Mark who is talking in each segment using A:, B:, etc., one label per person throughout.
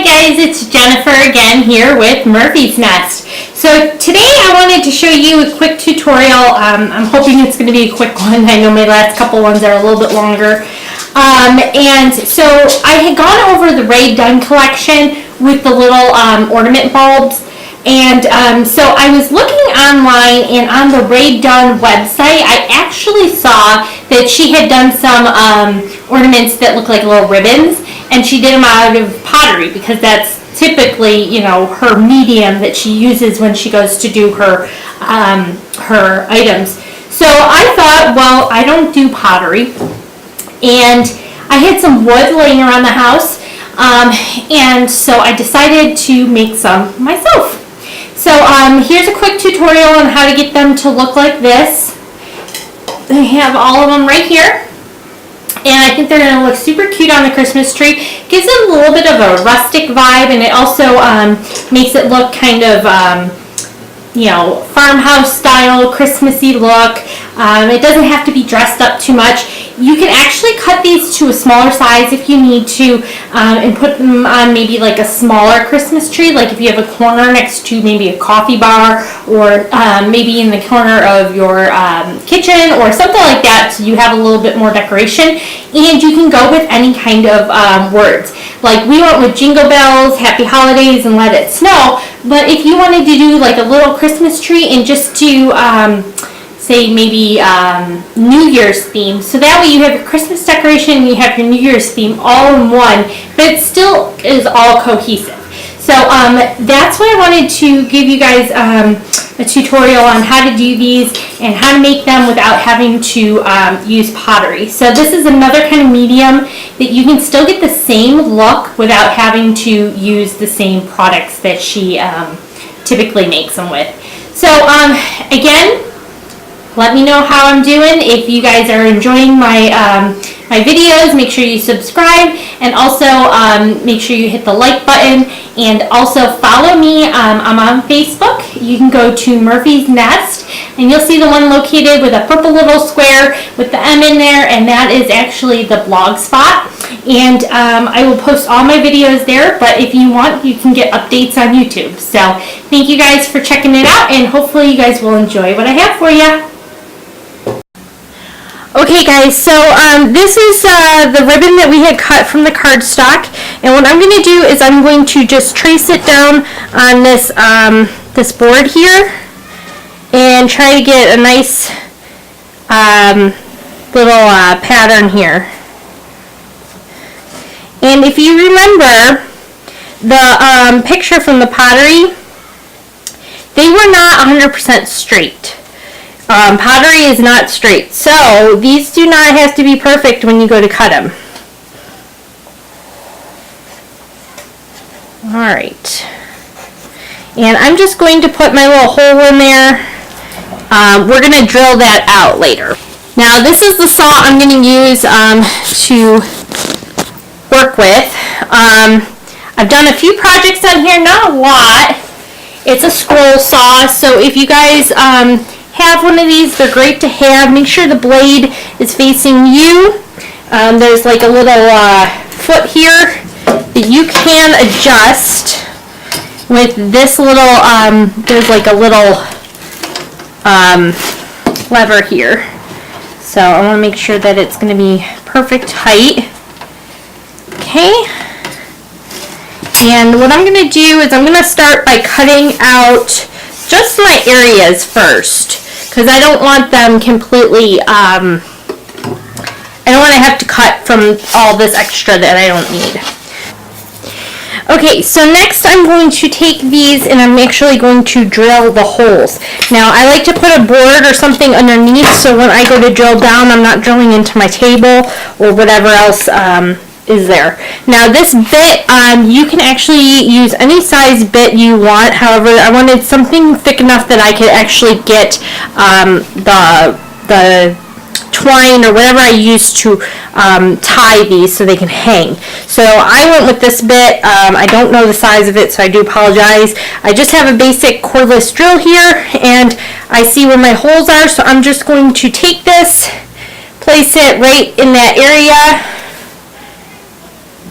A: Hi guys, it's Jennifer again here with Murphy's Nest. So today I wanted to show you a quick tutorial. I'm hoping it's going to be a quick one. I know my last couple ones are a little bit longer. And so I had gone over the Rae Dunn collection with the little ornament bulbs. And so I was looking online, and on the Rae Dunn website I actually saw that she had done some ornaments that look like little ribbons, and she did them out of pottery because that's typically, you know, her medium that she uses when she goes to do her her items. So I thought, well, I don't do pottery, and I had some wood laying around the house, and so I decided to make some myself. So here's a quick tutorial on how to get them to look like this. I have all of them right here. And I think they're going to look super cute on the Christmas tree. Gives it a little bit of a rustic vibe, and it also makes it look kind of, you know, farmhouse style, Christmassy look. It doesn't have to be dressed up too much. You can actually cut these to a smaller size if you need to, and put them on maybe like a smaller Christmas tree, like if you have a corner next to maybe a coffee bar, or maybe in the corner of your kitchen or something like that, so you have a little bit more decoration. And you can go with any kind of words. Like we went with Jingle Bells, Happy Holidays, and Let It Snow. But if you wanted to do like a little Christmas tree and just do say maybe New Year's theme, so that way you have your Christmas decoration and you have your New Year's theme all in one, but it still is all cohesive. So that's why I wanted to give you guys a tutorial on how to do these and how to make them without having to use pottery. So this is another kind of medium that you can still get the same look without having to use the same products that she typically makes them with. So again, let me know how I'm doing. If you guys are enjoying my my videos, make sure you subscribe, and also make sure you hit the like button, and also follow me. I'm on Facebook. You can go to Murphy's Nest, and you'll see the one located with a purple little square with the M in there, and that is actually the blog spot. And I will post all my videos there, but if you want, you can get updates on YouTube. So thank you guys for checking it out, and hopefully you guys will enjoy what I have for you. Okay guys, so this is the ribbon that we had cut from the cardstock, and what I'm going to do is I'm going to just trace it down on this this board here and try to get a nice little pattern here. And if you remember the picture from the pottery, they were not 100% straight. Pottery is not straight, so these do not have to be perfect when you go to cut them. Alright, and I'm just going to put my little hole in there. We're going to drill that out later. Now this is the saw I'm going to use to work with. I've done a few projects on here, not a lot. It's a scroll saw, so if you guys have one of these, they're great to have. Make sure the blade is facing you. There's like a little foot here that you can adjust with this little, there's like a little lever here. So I want to make sure that it's going to be perfect height. Okay. And what I'm going to do is I'm going to start by cutting out just my areas first, because I don't want them completely, I don't want to have to cut from all this extra that I don't need. Okay, so next I'm going to take these and I'm actually going to drill the holes. Now I like to put a board or something underneath, so when I go to drill down, I'm not drilling into my table or whatever else is there. Now this bit, you can actually use any size bit you want. However, I wanted something thick enough that I could actually get the twine or whatever I use to tie these so they can hang. So I went with this bit. I don't know the size of it, so I do apologize. I just have a basic cordless drill here, and I see where my holes are, so I'm just going to take this, place it right in that area,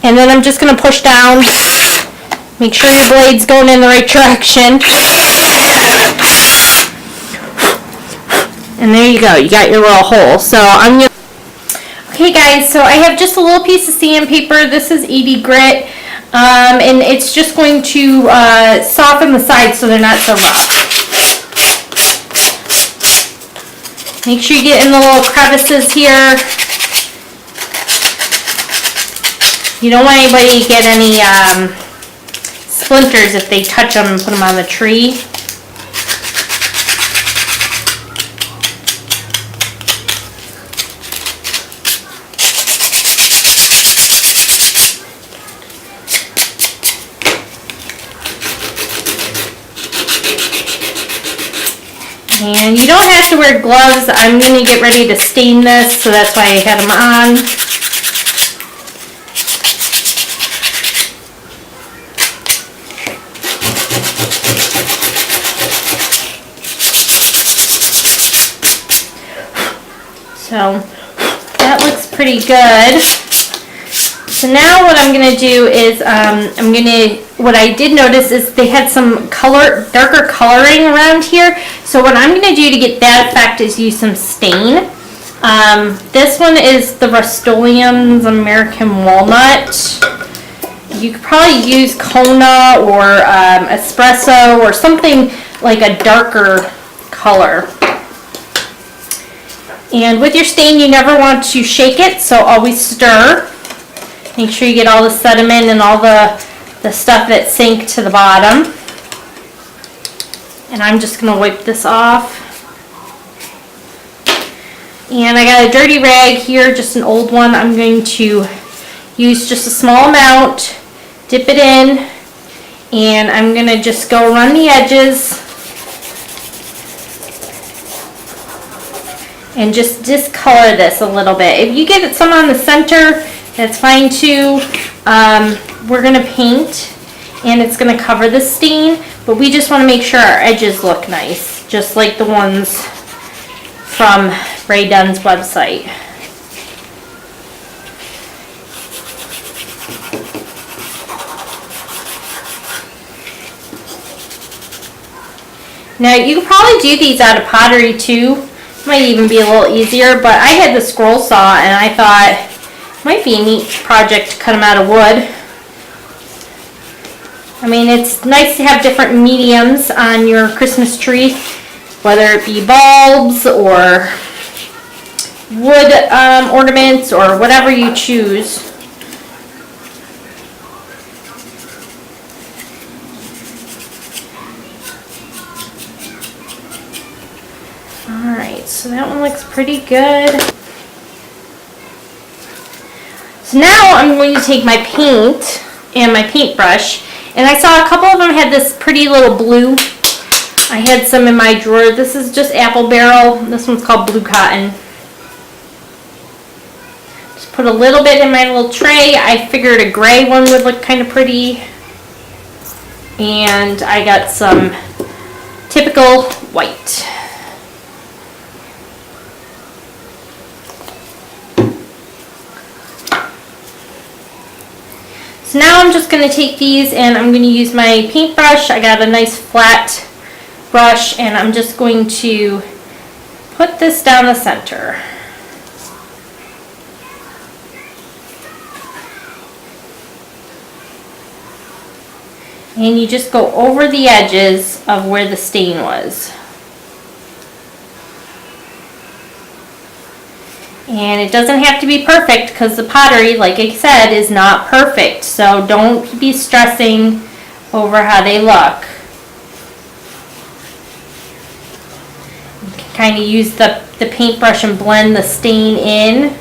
A: and then I'm just going to push down Make sure your blade's going in the right direction. And there you go, you got your little hole. So I'm gonna... Okay guys, so I have just a little piece of sandpaper. This is 80 grit. And it's just going to soften the sides so they're not so rough. Make sure you get in the little crevices here. You don't want anybody to get any splinters if they touch them and put them on the tree. And you don't have to wear gloves. I'm going to get ready to stain this, so that's why I had them on. So that looks pretty good. So now what I'm going to do is what I did notice is they had some darker coloring around here. So what I'm going to do to get that effect is use some stain. This one is the Rust-Oleum's American Walnut. You could probably use Kona or Espresso or something like a darker color. And with your stain, you never want to shake it, so always stir. Make sure you get all the sediment and all the stuff that sank to the bottom. And I'm just going to wipe this off. And I got a dirty rag here, just an old one. I'm going to use just a small amount, dip it in, and I'm going to just go around the edges and just discolor this a little bit. If you get some on the center, that's fine too. We're going to paint and it's going to cover the stain, but we just want to make sure our edges look nice, just like the ones from Rae Dunn's website. Now you could probably do these out of pottery too. Might even be a little easier, but I had the scroll saw and I thought it might be a neat project to cut them out of wood. I mean, it's nice to have different mediums on your Christmas tree, whether it be bulbs or wood ornaments or whatever you choose. Alright, so that one looks pretty good. So now I'm going to take my paint and my paintbrush, and I saw a couple of them had this pretty little blue. I had some in my drawer. This is just Apple Barrel. This one's called Blue Cotton. Just put a little bit in my little tray. I figured a gray one would look kind of pretty. And I got some typical white. So now I'm just going to take these and I'm going to use my paintbrush. I got a nice flat brush and I'm just going to put this down the center. And you just go over the edges of where the stain was. And it doesn't have to be perfect because the pottery, like I said, is not perfect. So don't be stressing over how they look. You can kind of use the paintbrush and blend the stain in.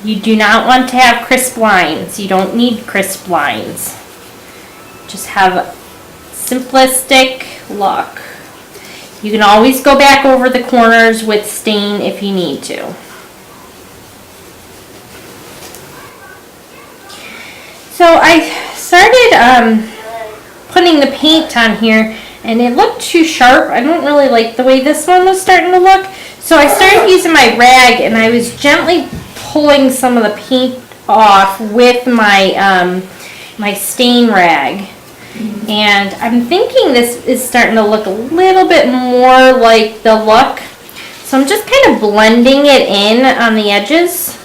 A: You do not want to have crisp lines. You don't need crisp lines. Just have a simplistic look. You can always go back over the corners with stain if you need to. So I started putting the paint on here and it looked too sharp. I don't really like the way this one was starting to look. So I started using my rag and I was gently pulling some of the paint off with my my stain rag. And I'm thinking this is starting to look a little bit more like the look. So I'm just kind of blending it in on the edges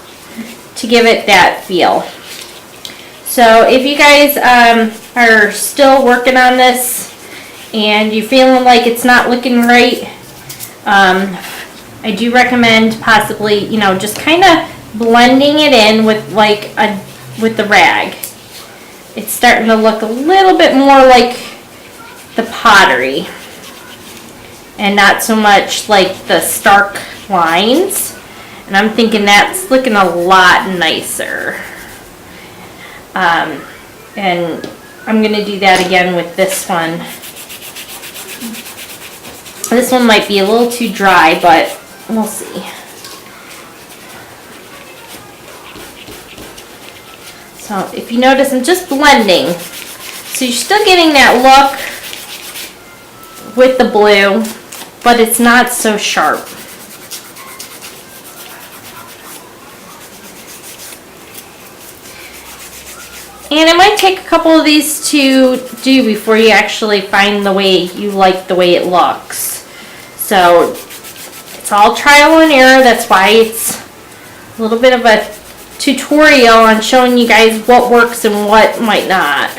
A: to give it that feel. So if you guys are still working on this and you're feeling like it's not looking right, I do recommend possibly, you know, just kind of blending it in with with the rag. It's starting to look a little bit more like the pottery and not so much like the stark lines. And I'm thinking that's looking a lot nicer. And I'm going to do that again with this one. This one might be a little too dry, but we'll see. So if you notice, I'm just blending. So you're still getting that look with the blue, but it's not so sharp. And it might take a couple of these to do before you actually find the way you like the way it looks. So it's all trial and error. That's why it's a little bit of a tutorial on showing you guys what works and what might not.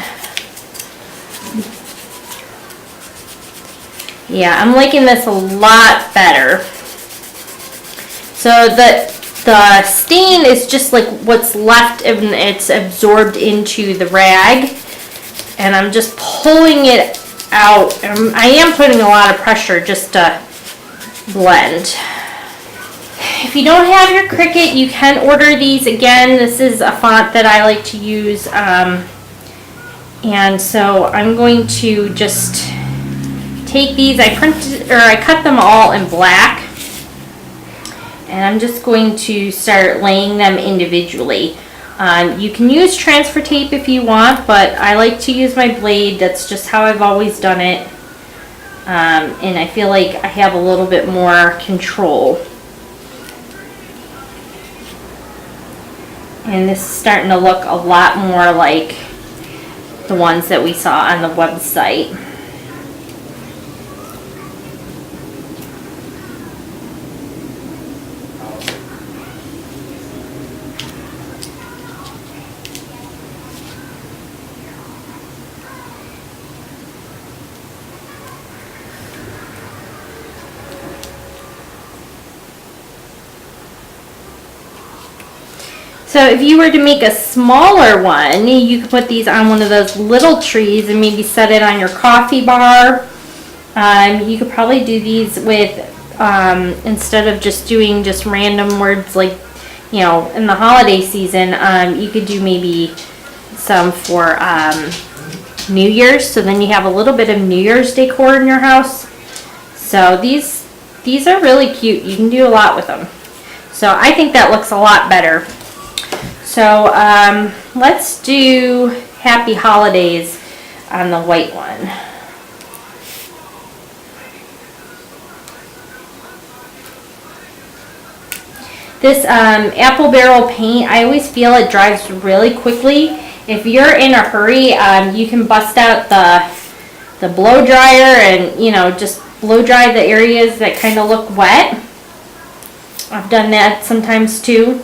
A: Yeah, I'm liking this a lot better. So the stain is just like what's left and it's absorbed into the rag, and I'm just pulling it out. I am putting a lot of pressure just to blend. If you don't have your Cricut, you can order these. Again, this is a font that I like to use, and so I'm going to just take these. I cut them all in black, and I'm just going to start laying them individually. You can use transfer tape if you want, but I like to use my blade. That's just how I've always done it, and I feel like I have a little bit more control. And this is starting to look a lot more like the ones that we saw on the website. So if you were to make a smaller one, you could put these on one of those little trees and maybe set it on your coffee bar. You could probably do these with, instead of just doing just random words like, you know, in the holiday season, you could do maybe some for New Year's. So then you have a little bit of New Year's decor in your house. So these are really cute. You can do a lot with them. So I think that looks a lot better. So let's do Happy Holidays on the white one. This apple barrel paint, I always feel it dries really quickly. If you're in a hurry, you can bust out the blow dryer and, you know, just blow dry the areas that kind of look wet. I've done that sometimes too.